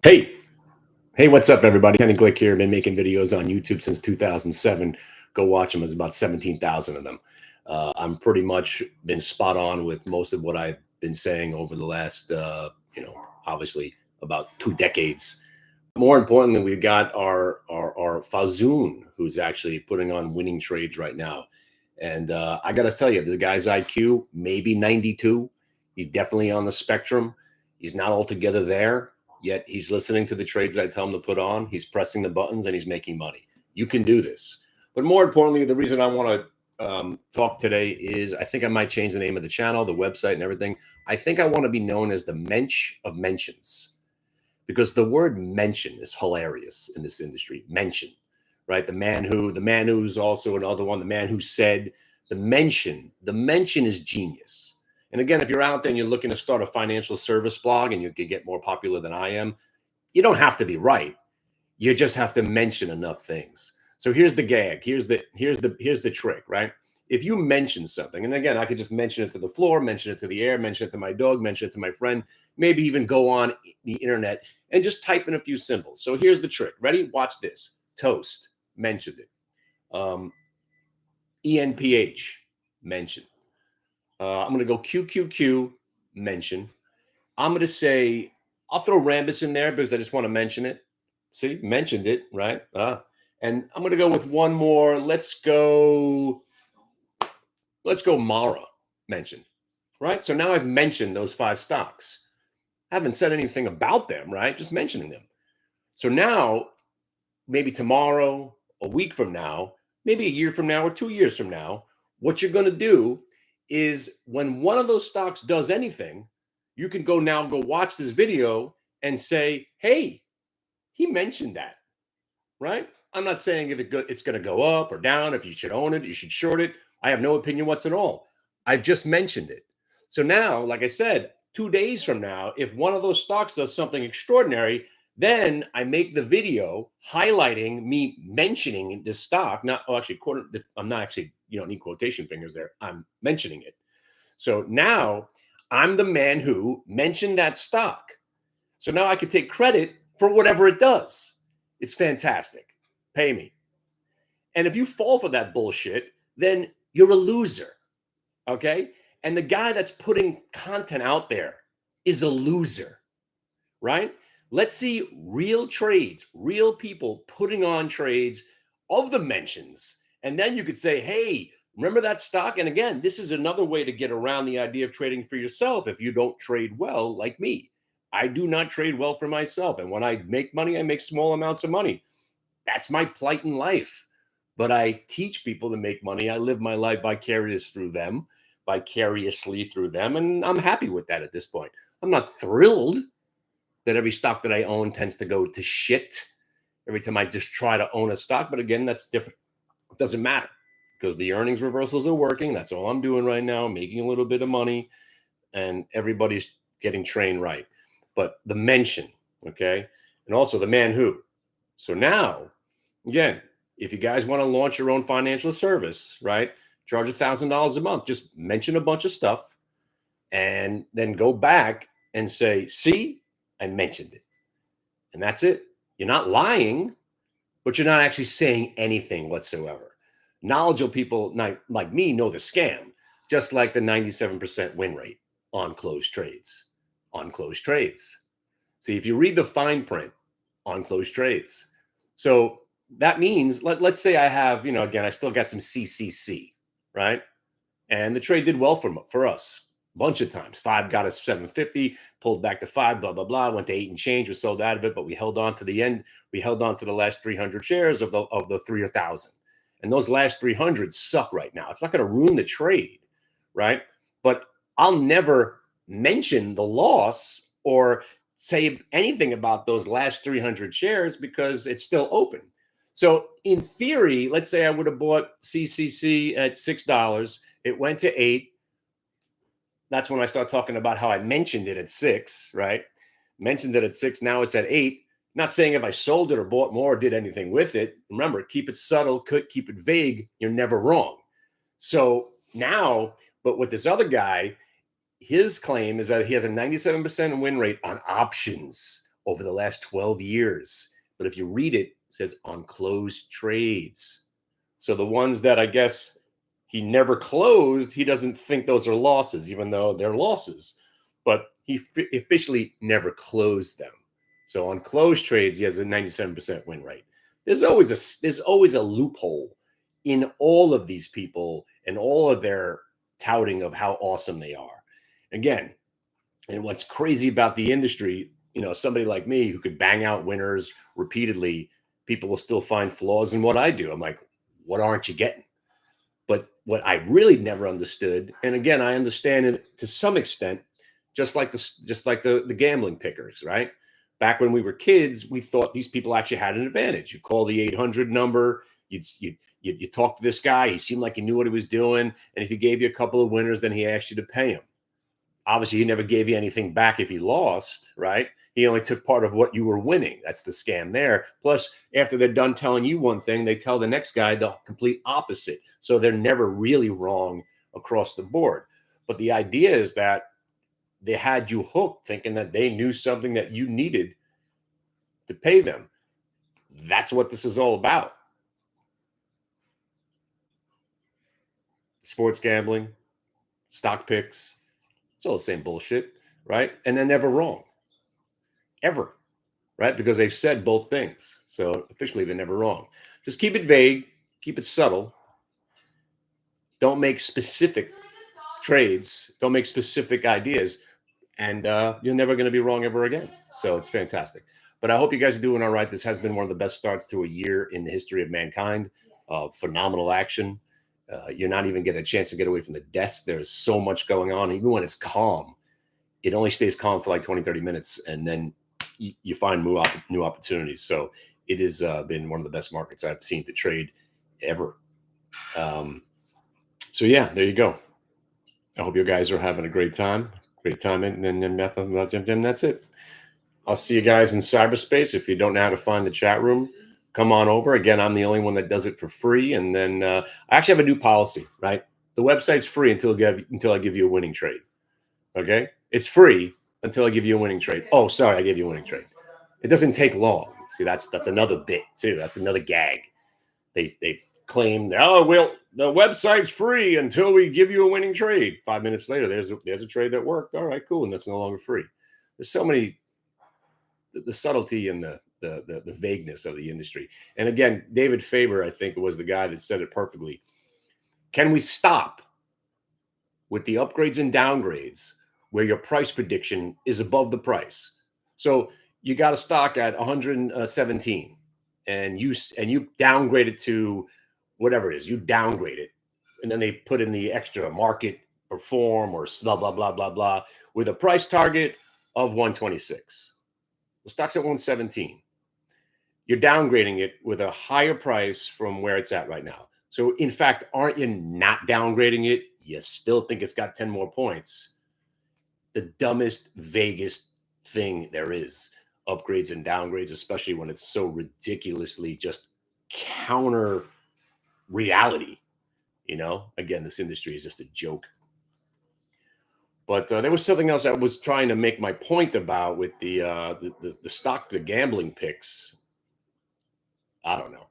Hey, hey, what's up, everybody? Kenny Glick here. Been making videos on YouTube since 2007. Go watch them. There's about 17,000 of them. I'm pretty much been spot on with most of what I've been saying over the last, obviously about 2 decades. More importantly, we've got our Fazoon, who's actually putting on winning trades right now. And I got to tell you, the guy's IQ maybe 92. He's definitely on the spectrum. He's not altogether there, yet he's listening to the trades that I tell him to put on. He's pressing the buttons and he's making money. You can do this. But more importantly, the reason I want to talk today is I think I might change the name of the channel, the website, and everything. I think I want to be known as the Mensch of Mentions, because the word mention is hilarious in this industry. Mention, right? The man who's also another one, the man who said, the mention is genius. And again, if you're out there and you're looking to start a financial service blog and you could get more popular than I am, you don't have to be right. You just have to mention enough things. So here's the gag. Here's the trick, right? If you mention something, and again, I could just mention it to the floor, mention it to the air, mention it to my dog, mention it to my friend, maybe even go on the internet and just type in a few symbols. So here's the trick. Ready? Watch this. Toast, mentioned it. ENPH, mentioned. I'm going to go QQQ, mention. I'm going to say, I'll throw Rambus in there because I just want to mention it. See, mentioned it, right? And I'm going to go with one more. Let's go Mara, mentioned, right? So now I've mentioned those 5 stocks. I haven't said anything about them, right? Just mentioning them. So now, maybe tomorrow, a week from now, maybe a year from now, or 2 years from now, what you're going to do is when one of those stocks does anything, you can go watch this video and say, hey, he mentioned that, right? I'm not saying if it's going to go up or down, if you should own it, you should short it. I have no opinion what's at all. I've just mentioned it. So now, like I said, 2 days from now, if one of those stocks does something extraordinary, then I make the video highlighting me mentioning this stock. I'm not actually, you don't need quotation fingers there. I'm mentioning it. So now I'm the man who mentioned that stock. So now I can take credit for whatever it does. It's fantastic. Pay me. And if you fall for that bullshit, then you're a loser. Okay? And the guy that's putting content out there is a loser, right? Let's see real trades, real people putting on trades of the mentions. And then you could say, hey, remember that stock? And again, this is another way to get around the idea of trading for yourself if you don't trade well like me. I do not trade well for myself. And when I make money, I make small amounts of money. That's my plight in life. But I teach people to make money. I live my life vicariously through them. And I'm happy with that at this point. I'm not thrilled that every stock that I own tends to go to shit every time I just try to own a stock. But again, that's different. It doesn't matter because the earnings reversals are working. That's all I'm doing right now, making a little bit of money, and everybody's getting trained right. But the mention, okay, and also the man who. So now, again, if you guys want to launch your own financial service, right, charge $1,000 a month, just mention a bunch of stuff and then go back and say, see, I mentioned it. And that's it. You're not lying, but you're not actually saying anything whatsoever. Knowledgeable people like me know the scam, just like the 97% win rate on closed trades. On closed trades. See, if you read the fine print on closed trades. So that means, let's say I have, again, I still got some CCC, right? And the trade did well for us a bunch of times. 5 got us 750, pulled back to 5, blah, blah, blah, went to 8 and change, was sold out of it, but we held on to the end. We held on to the last 300 shares of the 3,000. And those last 300 suck right now. It's not going to ruin the trade, right? But I'll never mention the loss or say anything about those last 300 shares because it's still open. So in theory, let's say I would have bought CCC at $6. It went to 8. That's when I start talking about how I mentioned it at 6, right? Mentioned it at 6. Now it's at 8. Not saying if I sold it or bought more or did anything with it. Remember, keep it subtle, keep it vague. You're never wrong. So now, but with this other guy, his claim is that he has a 97% win rate on options. over the last 12 years. But if you read it, it says on closed trades. So the ones that I guess he never closed, he doesn't think those are losses, even though they're losses. But he officially never closed them. So on closed trades, he has a 97% win rate. There's always a loophole in all of these people and all of their touting of how awesome they are. Again, and what's crazy about the industry, somebody like me who could bang out winners repeatedly, people will still find flaws in what I do. I'm like, what aren't you getting? But what I really never understood, and again, I understand it to some extent, just like the gambling pickers, right? Back when we were kids, we thought these people actually had an advantage. You call the 800 number, you talk to this guy, he seemed like he knew what he was doing, and if he gave you a couple of winners, then he asked you to pay him. Obviously, he never gave you anything back if he lost, right? He only took part of what you were winning. That's the scam there. Plus, after they're done telling you one thing, they tell the next guy the complete opposite. So they're never really wrong across the board. But the idea is that they had you hooked thinking that they knew something that you needed to pay them. That's what this is all about. Sports gambling, stock picks, it's all the same bullshit, right? And they're never wrong, ever, right? Because they've said both things. So officially, they're never wrong. Just keep it vague, keep it subtle. Don't make specific trades, don't make specific ideas, and you're never going to be wrong ever again. So it's fantastic. But I hope you guys are doing all right. This has been one of the best starts to a year in the history of mankind. Phenomenal action. You're not even getting a chance to get away from the desk. There's so much going on. Even when it's calm, it only stays calm for like 20, 30 minutes. And then you find new opportunities. So it has been one of the best markets I've seen to trade ever. So yeah, there you go. I hope you guys are having a great time. And that's it. I'll see you guys in cyberspace. If you don't know how to find the chat room, come on over. Again, I'm the only one that does it for free. And then I actually have a new policy, right? The website's free until I give you a winning trade. Okay? It's free until I give you a winning trade. Oh, sorry, I gave you a winning trade. It doesn't take long. See, that's another bit too. That's another gag. They claim, oh, well, the website's free until we give you a winning trade. 5 minutes later, there's a trade that worked. All right, cool, and that's no longer free. There's so many, the subtlety and the vagueness of the industry. And again, David Faber, I think, was the guy that said it perfectly. Can we stop with the upgrades and downgrades where your price prediction is above the price? So you got a stock at 117 and you downgrade it to whatever it is, you downgrade it, and then they put in the extra market perform or blah blah blah blah blah with a price target of 126. The stock's at 117. You're downgrading it with a higher price from where it's at right now. So in fact, aren't you not downgrading it? You still think it's got 10 more points. The dumbest, vaguest thing there is. Upgrades and downgrades, especially when it's so ridiculously just counter reality. Again, this industry is just a joke. But there was something else I was trying to make my point about with the gambling picks. I don't know.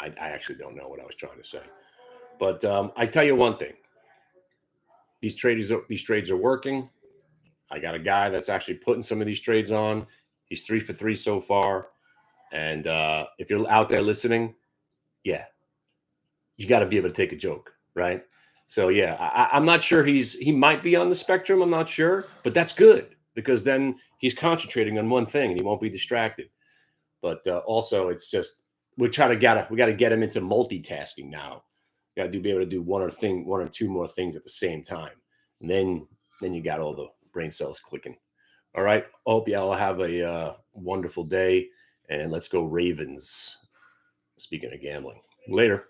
I actually don't know what I was trying to say. But I tell you one thing: these trades are working. I got a guy that's actually putting some of these trades on. He's 3 for 3 so far. And if you're out there listening, yeah, you got to be able to take a joke, right? So yeah, I'm not sure he might be on the spectrum. I'm not sure, but that's good because then he's concentrating on one thing and he won't be distracted. But also, it's just we got to get him into multitasking now. Got to be able to do one or two more things at the same time, and then you got all the brain cells clicking. All right. Hope you all have a wonderful day, and let's go Ravens. Speaking of gambling, later.